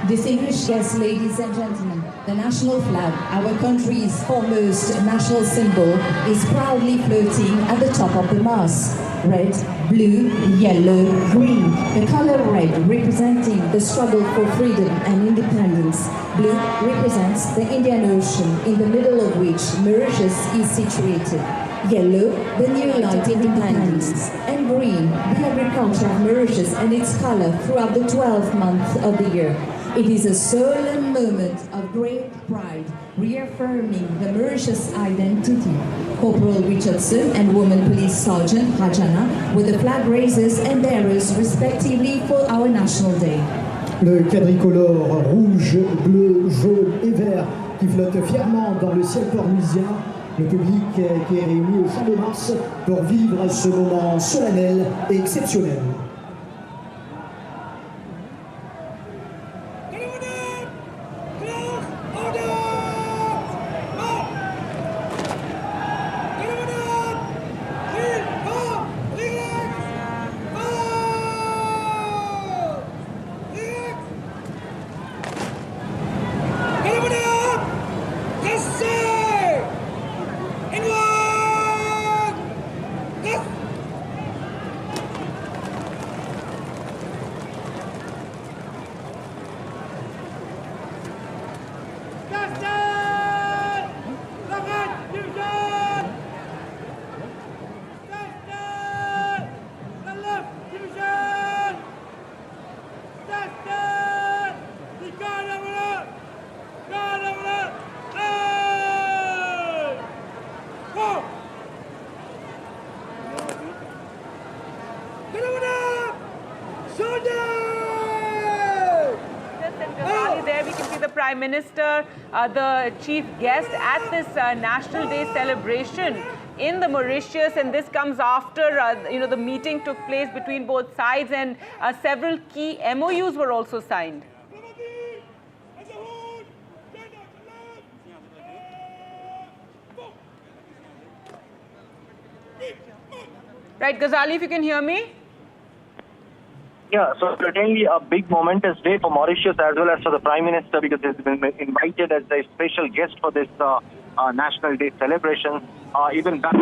Distinguished guests, ladies and gentlemen, the national flag, our country's foremost national symbol, is proudly floating at the top of the mast. Red, blue, yellow, green. The color red representing the struggle for freedom and independence. Blue represents the Indian Ocean, in the middle of which Mauritius is situated. Yellow, the new light independence. And green, the agriculture of Mauritius and its color throughout the 12th month of the year. It is a solemn moment of great pride, reaffirming the Mauritius identity. Corporal Richardson and Woman Police Sergeant Rajana were the flag raisers and bearers respectively for our National Day. Le quadricolore rouge, bleu, jaune et vert qui flotte fièrement dans le ciel cornusien. Le public qui est réuni au Champ de Mars pour vivre ce moment solennel et exceptionnel. There we can see the Prime Minister, the chief guest at this National Day celebration in the Mauritius, and this comes after the meeting took place between both sides, and several key MOUs were also signed. Right, Ghazali, if you can hear me. Yeah, so certainly a big momentous day for Mauritius as well as for the Prime Minister, because he's been invited as a special guest for this National Day celebration. Even back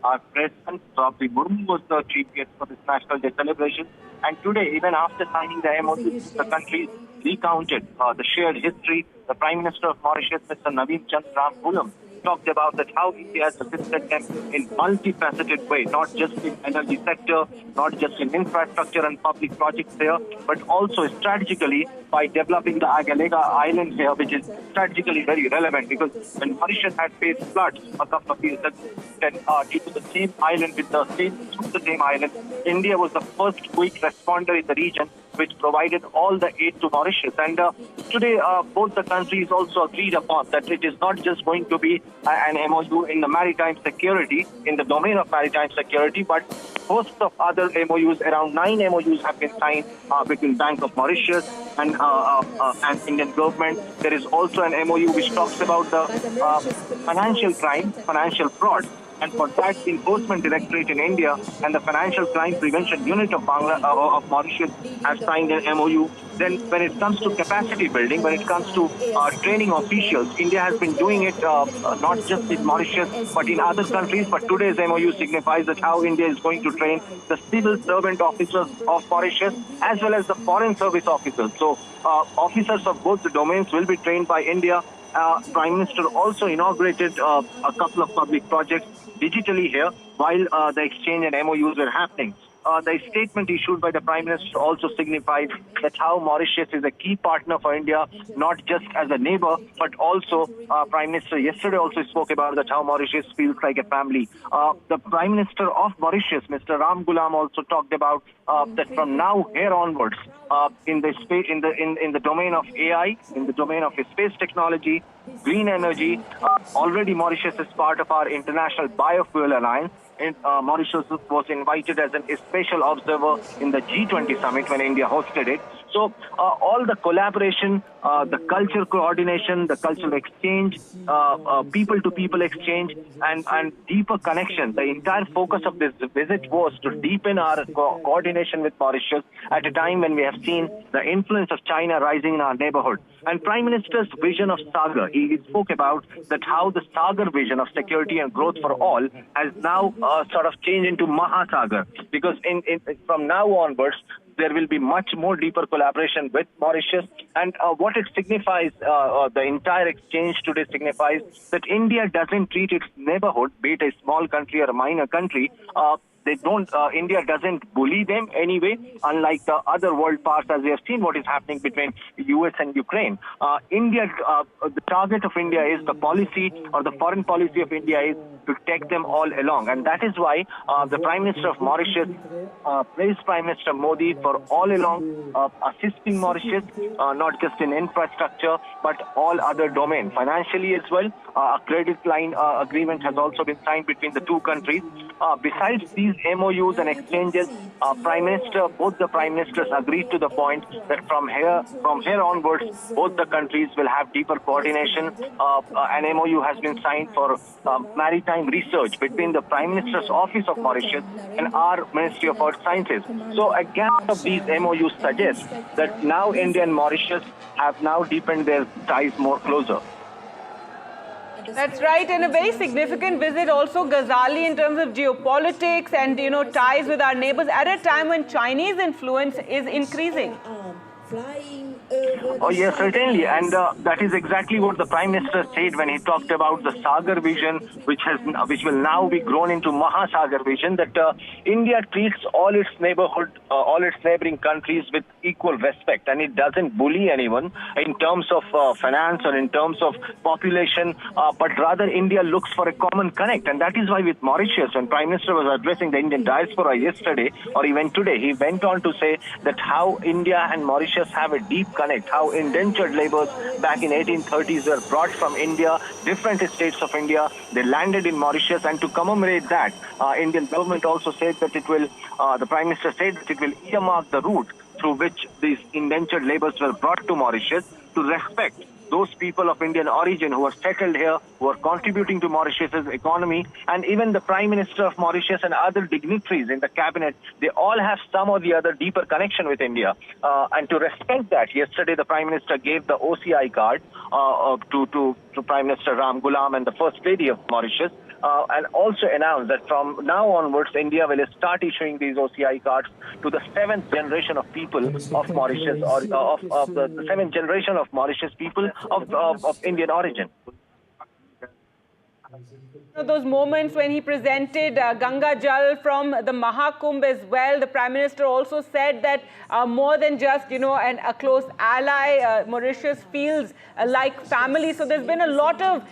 our President Draupadi Murmu was the chief guest for this National Day celebration. And today, even after signing the MOU, the country recounted the shared history. The Prime Minister of Mauritius, Mr. Naveen Ramgoolam, talked about that how India has assisted them in multifaceted way, not just in energy sector, not just in infrastructure and public projects here, but also strategically by developing the Agalega Island here, which is strategically very relevant, because when Mauritius had faced floods a couple of years ago, due to the same island through the same island, India was the first quick responder in the region, which provided all the aid to Mauritius. And today, both the countries also agreed upon that it is not just going to be an MOU in the maritime security, in the domain of maritime security, but host of other MOUs. Around 9 MOUs have been signed between Bank of Mauritius and Indian government. There is also an MOU which talks about the financial crime, financial fraud. And for that, the Enforcement Directorate in India and the Financial Crime Prevention Unit of Mauritius have signed an MOU. Then when it comes to capacity building, when it comes to training officials, India has been doing it not just in Mauritius, but in other countries. But today's MOU signifies that how India is going to train the civil servant officers of Mauritius as well as the foreign service officers. So officers of both the domains will be trained by India. Prime Minister also inaugurated a couple of public projects digitally here while the exchange and MOUs were happening. The statement issued by the Prime Minister also signified that how Mauritius is a key partner for India, not just as a neighbor, but also Prime Minister yesterday also spoke about that how Mauritius feels like a family. The Prime Minister of Mauritius, Mr. Ramgoolam, also talked about that from now here onwards, in the domain of AI, in the domain of space technology, green energy, already Mauritius is part of our International Biofuel Alliance. Mauritius was invited as a special observer in the G20 summit when India hosted it. So all the collaboration, the culture coordination, the cultural exchange, people-to-people exchange, and deeper connection. The entire focus of this visit was to deepen our coordination with Mauritius at a time when we have seen the influence of China rising in our neighborhood. And Prime Minister's vision of Sagar, he spoke about that how the Sagar vision of security and growth for all has now sort of changed into Mahasagar, because from now onwards, there will be much more deeper collaboration with Mauritius. And what it signifies, the entire exchange today signifies that India doesn't treat its neighborhood, be it a small country or a minor country, India doesn't bully them anyway, unlike the other world parts, as we have seen what is happening between the US and Ukraine. The target of India is the policy, or the foreign policy of India is to take them all along. And that is why the Prime Minister of Mauritius praised Prime Minister Modi for all along assisting Mauritius, not just in infrastructure, but all other domains, financially as well. A credit line agreement has also been signed between the two countries. Besides these MOUs and exchanges, both the Prime Ministers agreed to the point that from here onwards, both the countries will have deeper coordination. An MOU has been signed for maritime research between the Prime Minister's Office of Mauritius and our Ministry of Earth Sciences. So a gap of these MOUs suggests that now India and Mauritius have now deepened their ties more closer. That's right, and a very significant visit also, Ghazali, in terms of geopolitics and, ties with our neighbors at a time when Chinese influence is increasing. Oh yes, certainly, and that is exactly what the Prime Minister said when he talked about the Sagar vision, which will now be grown into Mahasagar vision. That India treats all its neighboring countries with equal respect, and it doesn't bully anyone in terms of finance or in terms of population, but rather India looks for a common connect, and that is why with Mauritius, when Prime Minister was addressing the Indian diaspora yesterday, or even today, he went on to say that how India and Mauritius have a deep connect, how indentured laborers back in 1830s were brought from India, different states of India, they landed in Mauritius, and to commemorate that, Indian government also said that it will, the Prime Minister said that it will earmark the route through which these indentured laborers were brought to Mauritius to respect those people of Indian origin who are settled here, who are contributing to Mauritius's economy, and even the Prime Minister of Mauritius and other dignitaries in the cabinet, they all have some or the other deeper connection with India. And to respect that, yesterday the Prime Minister gave the OCI card to Prime Minister Ram Ghulam and the First Lady of Mauritius. And also announced that from now onwards, India will start issuing these OCI cards to the seventh generation of people of Mauritius, or of the seventh generation of Mauritius people of Indian origin. Those moments when he presented Ganga Jal from the Mahakumbh as well, the Prime Minister also said that more than just, a close ally, Mauritius feels like family. So there's been a lot of,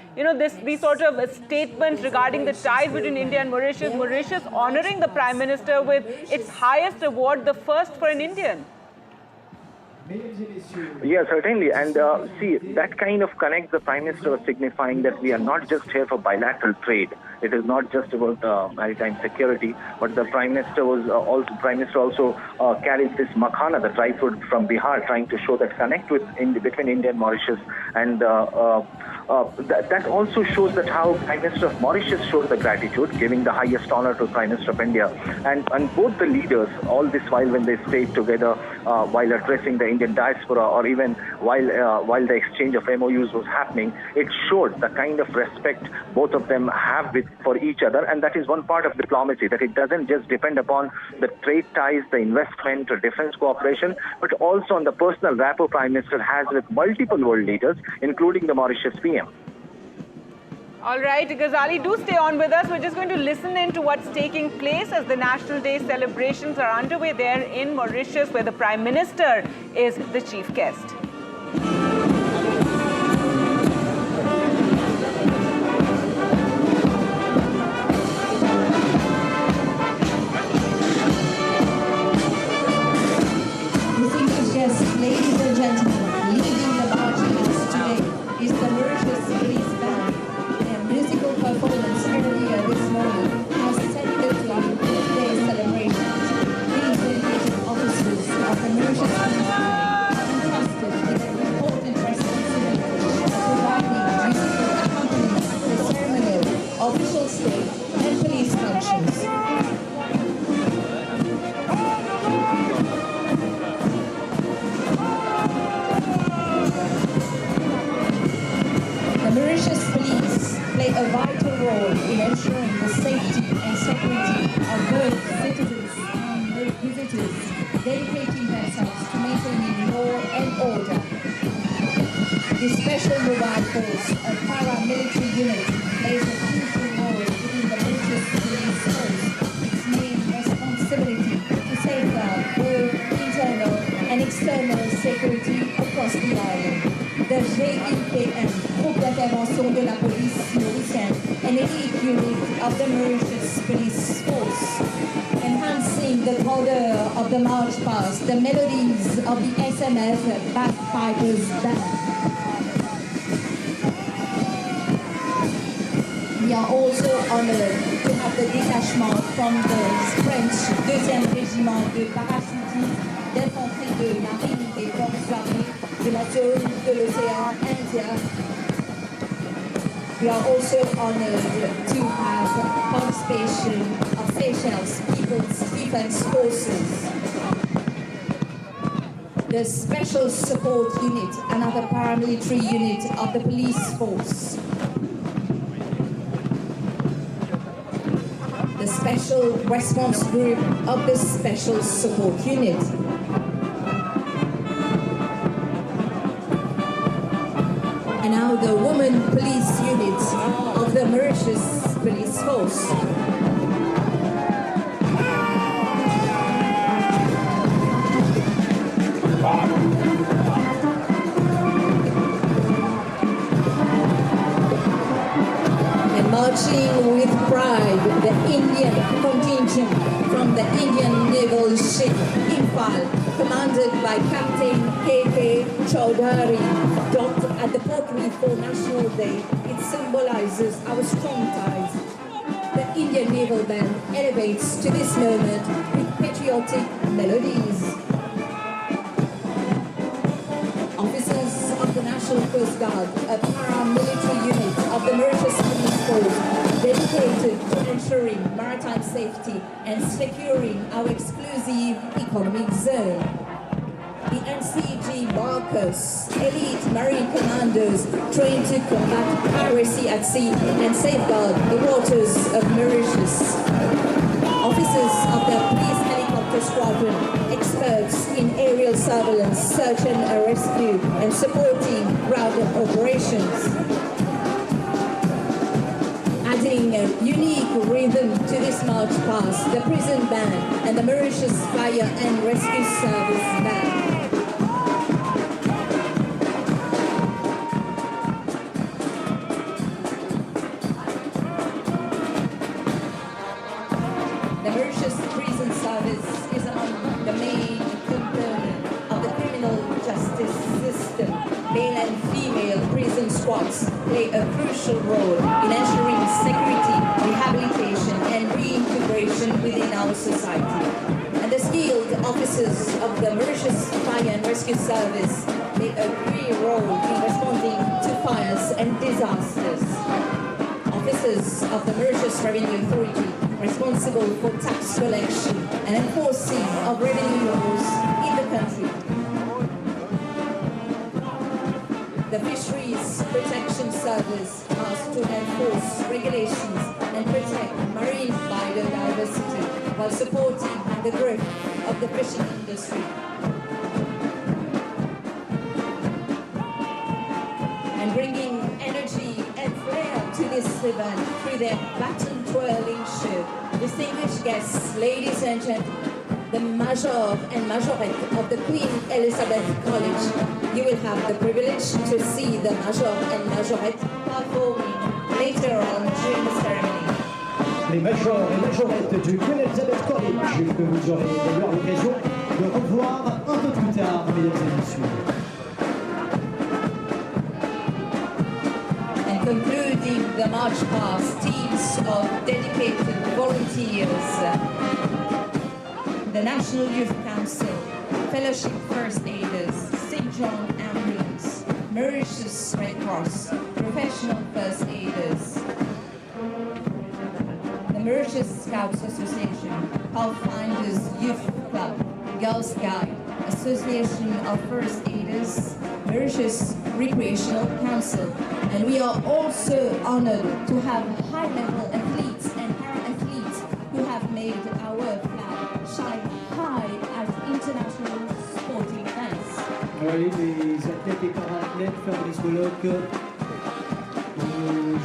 these sort of statements regarding the ties between India and Mauritius. Mauritius honoring the Prime Minister with its highest award, the first for an Indian. Yeah, certainly. And see, that kind of connect the Prime Minister was signifying that we are not just here for bilateral trade. It is not just about maritime security, but the Prime Minister was also carried this makhana, the dry fruit from Bihar, trying to show that connect between India and Mauritius. And that also shows that how Prime Minister of Mauritius showed the gratitude, giving the highest honor to Prime Minister of India. And both the leaders, all this while when they stayed together, while addressing the Indian diaspora, or even while the exchange of MOUs was happening, it showed the kind of respect both of them have for each other. And that is one part of diplomacy, that it doesn't just depend upon the trade ties, the investment or defense cooperation, but also on the personal rapport Prime Minister has with multiple world leaders, including the Mauritius PM. All right, Ghazali, do stay on with us. We're just going to listen in to what's taking place as the National Day celebrations are underway there in Mauritius, where the Prime Minister is the chief guest. Distinguished guests, ladies and gentlemen, leading the marches today is the Mauritius Police Band. Their musical performance earlier this morning has set the clock for today's celebrations. These dedicated officers of the Mauritius Police Band state and police functions. The Mauritius police play a vital role in ensuring the safety and security of both citizens and visitors, dedicating themselves to maintaining law and order. The Special Mobile Force, a paramilitary unit, plays a crucial role within the Mauritius police force. Its main responsibility to safeguard both internal and external security across the island. The GIPM, Groupe d'intervention de la police mauricienne, an elite unit of the Mauritius police force, enhancing the grandeur of the march past, the melodies of the SMF Bagpipers Band. We are also honored to have the detachement from the French 2e Régiment de parachutistes d'infanterie de marine des forces armées de la zone de l'océan Indien. We are also honored to have participation of Seychelles People's Defense Forces. The Special Support Unit, another paramilitary unit of the police force. The Special Response Group of the Special Support Unit. And now the Women Police Unit of the Mauritius Police Force. Marching with pride, the Indian contingent from the Indian naval ship Imphal, commanded by Captain K.K. Chowdhury, docked at the Pottery for National Day. It symbolizes our strong ties. The Indian naval band elevates to this moment with patriotic melodies. Officers of the National Coast Guard, a paramilitary unit of the Mauritius Police Force, dedicated to ensuring maritime safety and securing our exclusive economic zone. The NCG Marcus, elite marine commandos trained to combat piracy at sea and safeguard the waters of Mauritius. Officers of the police helicopter squadron, experts in aerial surveillance, search and rescue, and supporting ground operations. Adding a unique rhythm to this march past, the prison band and the Mauritius Fire and Rescue Service band. The Mauritius Prison Service is among the main component of the criminal justice system. Male and female prison squads play a crucial role in ensuring security, rehabilitation, and reintegration within our society. And the skilled officers of the Mauritius Fire and Rescue Service play a key role in responding to fires and disasters. Officers of the Mauritius Revenue Authority, responsible for tax collection and enforcing of revenue laws in the country. The Fisheries Protection Service asked to enforce regulations and protect marine biodiversity while supporting the growth of the fishing industry. And bringing energy and flair to this event through their baton twirling show. Distinguished guests, ladies and gentlemen, the Major and Majorette of the Queen Elizabeth College. You will have the privilege to see the Major and Majorette performing later on during the ceremony. Les Majors et Majorettes du Queen Elizabeth College, que vous aurez d'ailleurs l'occasion de revoir un peu plus tard, mesdames et messieurs. And concluding the march past, teams of dedicated volunteers, the National Youth Council, Fellowship First Aiders, St. John Ambulance, Mauritius Red Cross, Professional First Aiders. Mauritius Scouts Association, Pathfinders Youth Club, Girl Scout, Association of First Aiders, Mauritius Recreational Council. And we are also honored to have high-level athletes and para-athletes who have made our flag shine high at international sporting events. Oui, les athlètes et para-athlètes, Fabrice Bolloc,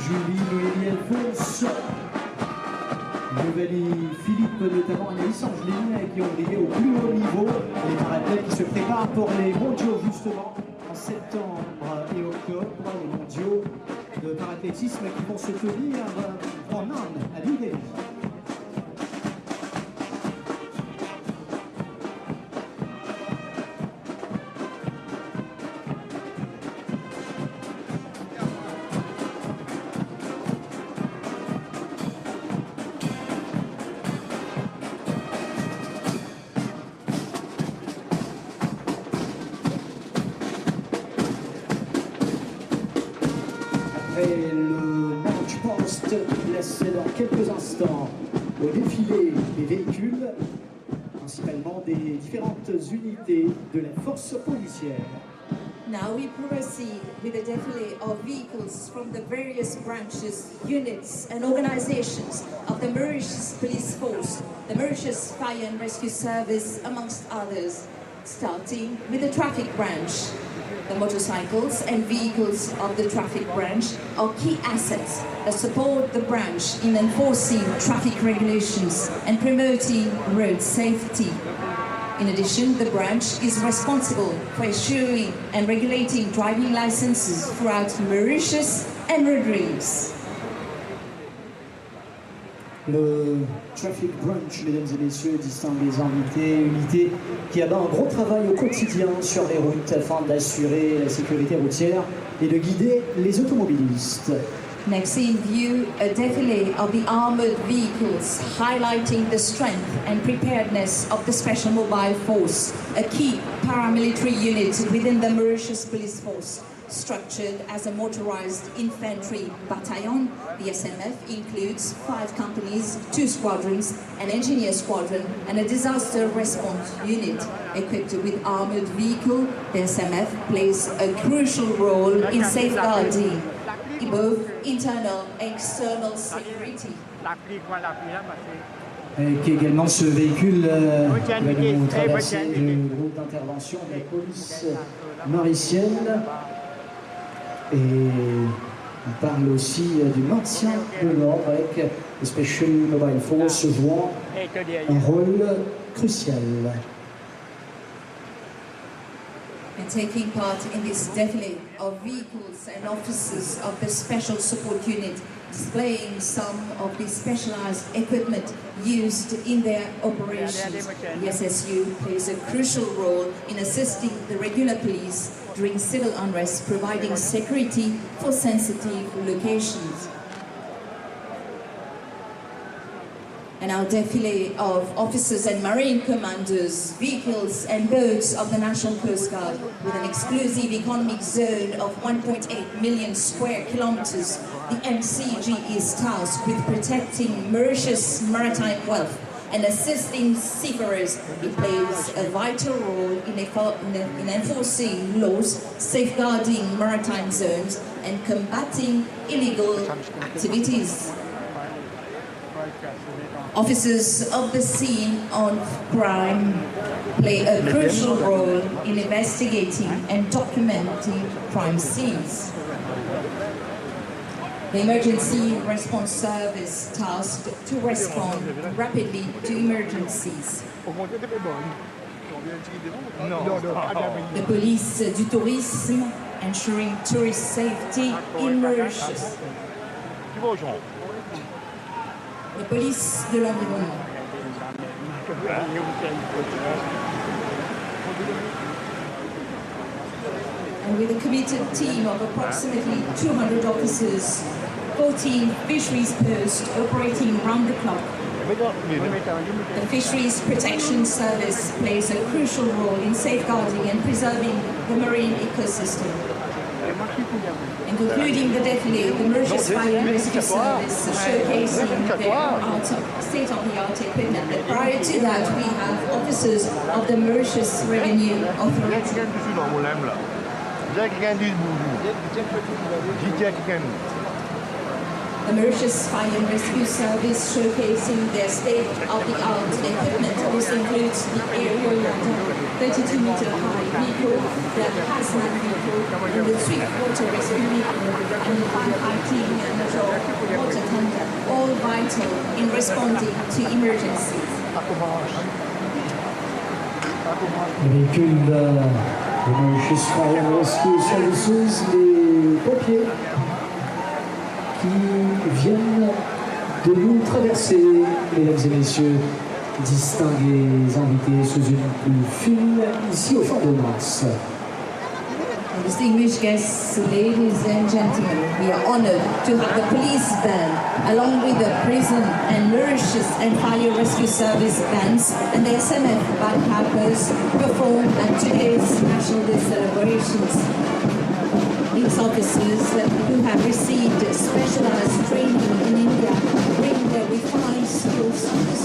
Julie, Noémie Alphonse, Nouvelle Philippe, notamment Anaïs Angeline, qui ont brillé au plus haut niveau. Les para-athlètes qui se préparent pour les mondiaux justement en septembre et octobre, les mondiaux de para-athlétisme qui vont se tenir en Inde, à New Delhi. Après le match post, laisse dans quelques instants au défilé des véhicules, principalement des différentes unités de la force policière. Now we proceed with the défilé of vehicles from the various branches, units and organizations of the Mauritius Police Force, the Mauritius Fire and Rescue Service, amongst others, starting with the traffic branch. The motorcycles and vehicles of the traffic branch are key assets that support the branch in enforcing traffic regulations and promoting road safety. In addition, the branch is responsible for issuing and regulating driving licenses throughout Mauritius and Rodrigues. Le Traffic Branch, mesdames et messieurs, distingue les unités qui abat un gros travail au quotidien sur les routes afin d'assurer la sécurité routière et de guider les automobilistes. Next in view, a défilé of the armored vehicles highlighting the strength and preparedness of the Special Mobile Force, a key paramilitary unit within the Mauritius Police Force. Structured as a motorized infantry battalion, the SMF includes 5 companies, 2 squadrons, an engineer squadron, and a disaster response unit. Equipped with armored vehicle, the SMF plays a crucial role in safeguarding both internal and external security. Et également ce véhicule va nous traverser le groupe d'intervention de la police mauricienne. Et on parle aussi du maintien de l'ordre avec le Special Mobile Force jouant un rôle crucial. And taking part in this défilé of vehicles and officers of the Special Support Unit, displaying some of the specialized equipment used in their operations. The SSU plays a crucial role in assisting the regular police during civil unrest, providing security for sensitive locations. And our défilé of officers and marine commanders, vehicles and boats of the National Coast Guard with an exclusive economic zone of 1.8 million square kilometers. The NCG is tasked with protecting Mauritius' maritime wealth and assisting seafarers. It plays a vital role in enforcing laws, safeguarding maritime zones and combating illegal activities. Officers of the scene of crime play a crucial role in investigating and documenting crime scenes. The Emergency Response Service tasked to respond rapidly to emergencies. The Police du Tourisme, ensuring tourist safety in Mauritius. The Police de l'Environnement. And with a committed team of approximately 200 officers, 14 fisheries posts operating round the clock, the Fisheries Protection Service plays a crucial role in safeguarding and preserving the marine ecosystem. and concluding the défilé, the Mauritius Fire and Rescue Service showcasing their state-of-the-art equipment. But prior to that, we have officers of the Mauritius Revenue Authority. The Mauritius Fire and Rescue Service showcasing their state-of-the-art equipment. This includes the aerial ladder, 32-meter high vehicle, the hazmat vehicle, and the swift-water rescue vehicle, and the firefighting motor water tanker, all vital in responding to emergencies. Les véhicules de Mauritius Fire and Rescue Services, les pompiers qui viennent de nous traverser, mesdames et messieurs, distingués invités sous une pluie fine, ici au Champ de Mars. Distinguished guests, ladies and gentlemen, we are honored to have the police band, along with the prison and Mauritius and Fire Rescue Service bands and the SMF bagpipers perform at today's National Day celebrations. These officers who have received specialized training in India bring their refined skills to the